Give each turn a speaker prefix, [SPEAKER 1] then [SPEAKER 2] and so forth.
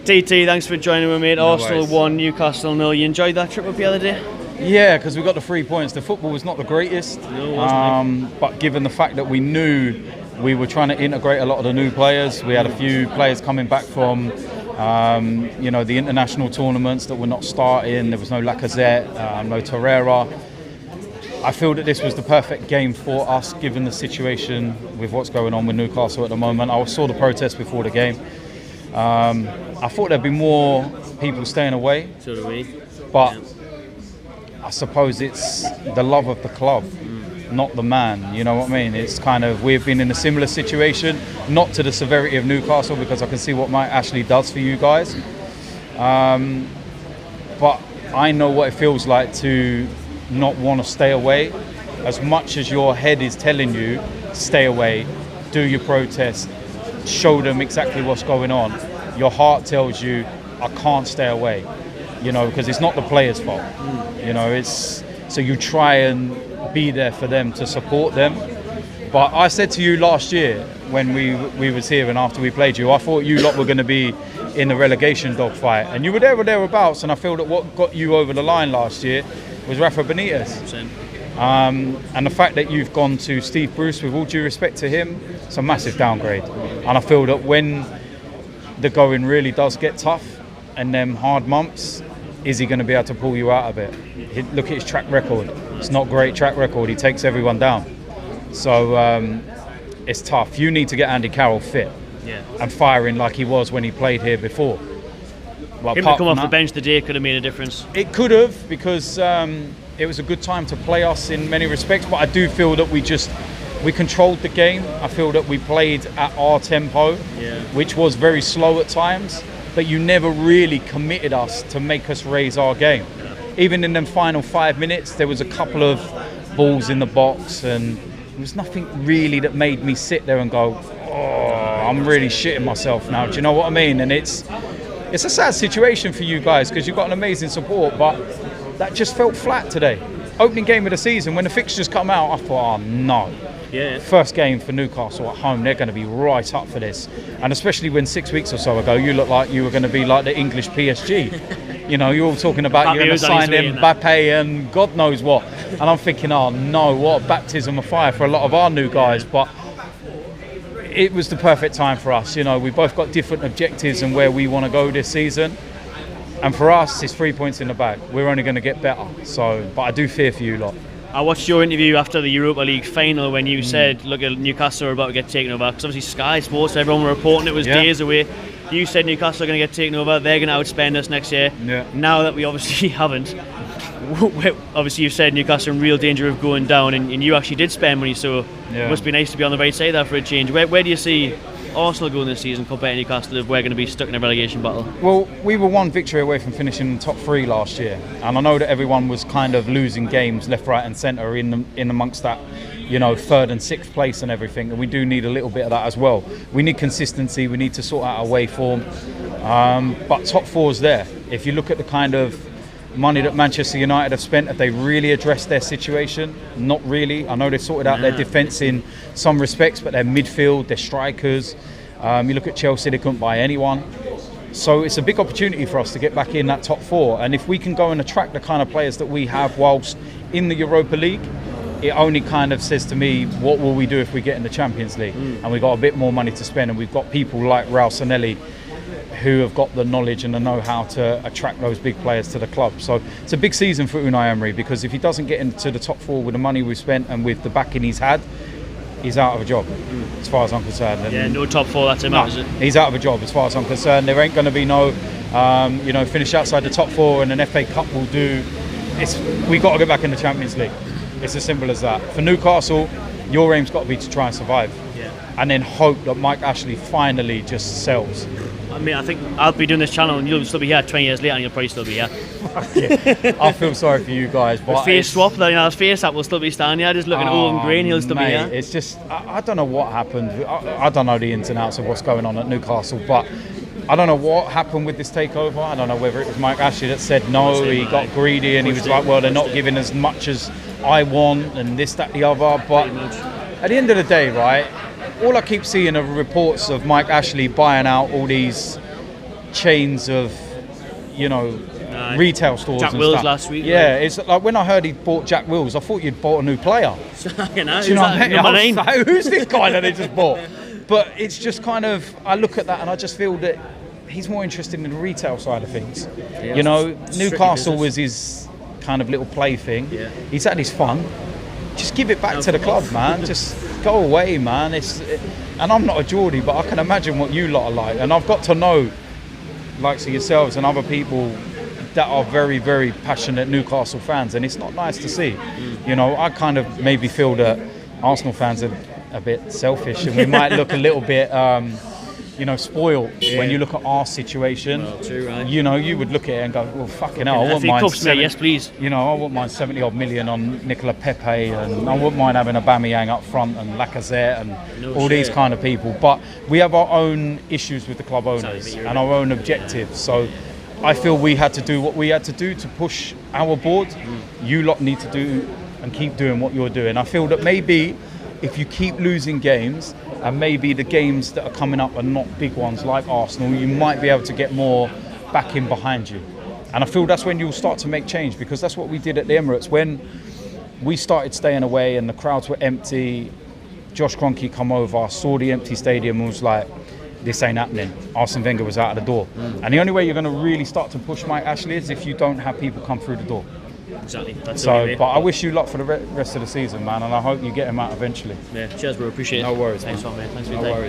[SPEAKER 1] TT, thanks for joining me, mate.
[SPEAKER 2] No
[SPEAKER 1] Arsenal
[SPEAKER 2] worries.
[SPEAKER 1] 1, Newcastle 0. You enjoyed that trip up the other day?
[SPEAKER 2] Yeah, because we got the 3 points. The football was not the greatest,
[SPEAKER 1] No, it wasn't.
[SPEAKER 2] but given the fact that we knew we were trying to integrate a lot of the new players, we had a few players coming back from, the international tournaments that were not starting. There was no Lacazette, no Torreira. I feel that this was the perfect game for us, given the situation with what's going on with Newcastle at the moment. I saw the protest before the game. I thought there'd be more people staying away.
[SPEAKER 1] So do we.
[SPEAKER 2] But I suppose it's the love of the club, not the man. You know what I mean? It's kind of, we've been in a similar situation, not to the severity of Newcastle, because I can see what Mike Ashley does for you guys. But I know what it feels like to not want to stay away. As much as your head is telling you, stay away, do your protest, show them exactly what's going on. Your heart tells you, I can't stay away, because it's not the players' fault. So you try and be there for them to support them. But I said to you last year when we was here and after we played you, I thought you lot were going to be in the relegation dogfight, and you were there or thereabouts. And I feel that what got you over the line last year was Rafa Benitez.
[SPEAKER 1] Same.
[SPEAKER 2] And the fact that you've gone to Steve Bruce, with all due respect to him, it's a massive downgrade. And I feel that when the going really does get tough and them hard months, is he going to be able to pull you out of it? Look at his track record. It's not a great track record. He takes everyone down. So it's tough. You need to get Andy Carroll fit and firing like he was when he played here before. Well,
[SPEAKER 1] Him to come off the bench today could have made a difference.
[SPEAKER 2] It could have, because it was a good time to play us in many respects, but I do feel that we controlled the game. I feel that we played at our tempo, which was very slow at times, but you never really committed us to make us raise our game. Even in them final 5 minutes, there was a couple of balls in the box, and there was nothing really that made me sit there and go, oh, I'm really shitting myself now. Do you know what I mean? And it's a sad situation for you guys, because you've got an amazing support, but that just felt flat today. Opening game of the season, when the fixtures come out, I thought, oh no.
[SPEAKER 1] Yeah.
[SPEAKER 2] First game for Newcastle at home, they're going to be right up for this. And especially when 6 weeks or so ago, you looked like you were going to be like the English PSG. You're all talking about you're going to sign Mbappe and God knows what. And I'm thinking, oh no, what a baptism of fire for a lot of our new guys. But it was the perfect time for us. We both got different objectives and where we want to go this season. And for us, it's 3 points in the bag. We're only going to get better. But I do fear for you lot.
[SPEAKER 1] I watched your interview after the Europa League final when you said, look, Newcastle are about to get taken over. Because obviously Sky Sports, everyone were reporting it was days away. You said Newcastle are going to get taken over. They're going to outspend us next year. Yeah. Now that we obviously haven't, obviously you've said Newcastle are in real danger of going down, and you actually did spend money, so it must be nice to be on the right side of that for a change. Where do you see Arsenal going this season compared to Newcastle if we're going to be stuck in a relegation battle? Well,
[SPEAKER 2] we were one victory away from finishing in the top 3 last year, and I know that everyone was kind of losing games left, right and centre in amongst that, 3rd and 6th place and everything, and we do need a little bit of that as well. We need consistency, we need to sort out our way form, but top 4's there. If you look at the kind of money that Manchester United have spent, have they really addressed their situation? Not really. I know they sorted out their defence in some respects, but their midfield, their strikers, you look at Chelsea, they couldn't buy anyone. So it's a big opportunity for us to get back in that top 4, and if we can go and attract the kind of players that we have whilst in the Europa League, it only kind of says to me, what will we do if we get in the Champions League? And we've got a bit more money to spend, and we've got people like Raul Sanelli who have got the knowledge and the know-how to attract those big players to the club. So it's a big season for Unai Emery, because if he doesn't get into the top 4 with the money we've spent and with the backing he's had, he's out of a job, as far as I'm concerned. And
[SPEAKER 1] no top 4, that's him out, is it?
[SPEAKER 2] He's out of a job, as far as I'm concerned. There ain't going to be no, finish outside the top 4 and an FA Cup will do. We've got to get back in the Champions League. It's as simple as that. For Newcastle, your aim's got to be to try and survive. And then hope that Mike Ashley finally just sells.
[SPEAKER 1] I mean, I think I'll be doing this channel and you'll still be here 20 years later and you'll probably still be here.
[SPEAKER 2] I feel sorry for you guys. But
[SPEAKER 1] the face swap, his face up will still be standing here, just looking old and grey, and he'll still be here.
[SPEAKER 2] It's just, I don't know what happened. I don't know the ins and outs of what's going on at Newcastle, but I don't know what happened with this takeover. I don't know whether it was Mike Ashley that said no, he got greedy and he was like, well, they're not giving as much as I want and this, that, the other. But at the end of the day, right, all I keep seeing are reports of Mike Ashley buying out all these chains of, retail stores.
[SPEAKER 1] Jack
[SPEAKER 2] and
[SPEAKER 1] Wills
[SPEAKER 2] stuff.
[SPEAKER 1] last week.
[SPEAKER 2] Yeah, it's like when I heard he bought Jack Wills, I thought you'd bought a new player. Do you know what I mean? I was like, who's this guy that they just bought? But it's just kind of, I look at that and I just feel that he's more interested in the retail side of things. Yeah, Newcastle was his kind of little play thing. Yeah. He's had his fun. Just give it back to the club, man. Just go away, man. And I'm not a Geordie, but I can imagine what you lot are like. And I've got to know, like yourselves and other people that are very, very passionate Newcastle fans, and it's not nice to see. I kind of maybe feel that Arsenal fans are a bit selfish, and we might look a little bit, spoiled when you look at our situation.
[SPEAKER 1] Well, true, right?
[SPEAKER 2] You would look at it and go, well, fucking hell, I wouldn't mind.
[SPEAKER 1] Yes, please.
[SPEAKER 2] I wouldn't mind 70 odd million on Nicola Pepe, and I wouldn't mind having Aubameyang up front and Lacazette and these kind of people. But we have our own issues with the club owners and our own objectives. So I feel we had to do what we had to do to push our board. You lot need to do and keep doing what you're doing. I feel that maybe if you keep losing games, and maybe the games that are coming up are not big ones like Arsenal, you might be able to get more backing behind you. And I feel that's when you'll start to make change, because that's what we did at the Emirates. When we started staying away and the crowds were empty, Josh Kroenke come over, saw the empty stadium and was like, this ain't happening. Arsene Wenger was out of the door. And the only way you're going to really start to push Mike Ashley is if you don't have people come through the door.
[SPEAKER 1] Exactly.
[SPEAKER 2] But I wish you luck for the rest of the season, man, and I hope you get him out eventually.
[SPEAKER 1] Yeah, cheers, bro. Appreciate it.
[SPEAKER 2] No worries,
[SPEAKER 1] Thanks, man. Thanks for your
[SPEAKER 2] time.
[SPEAKER 1] time.
[SPEAKER 2] No worries.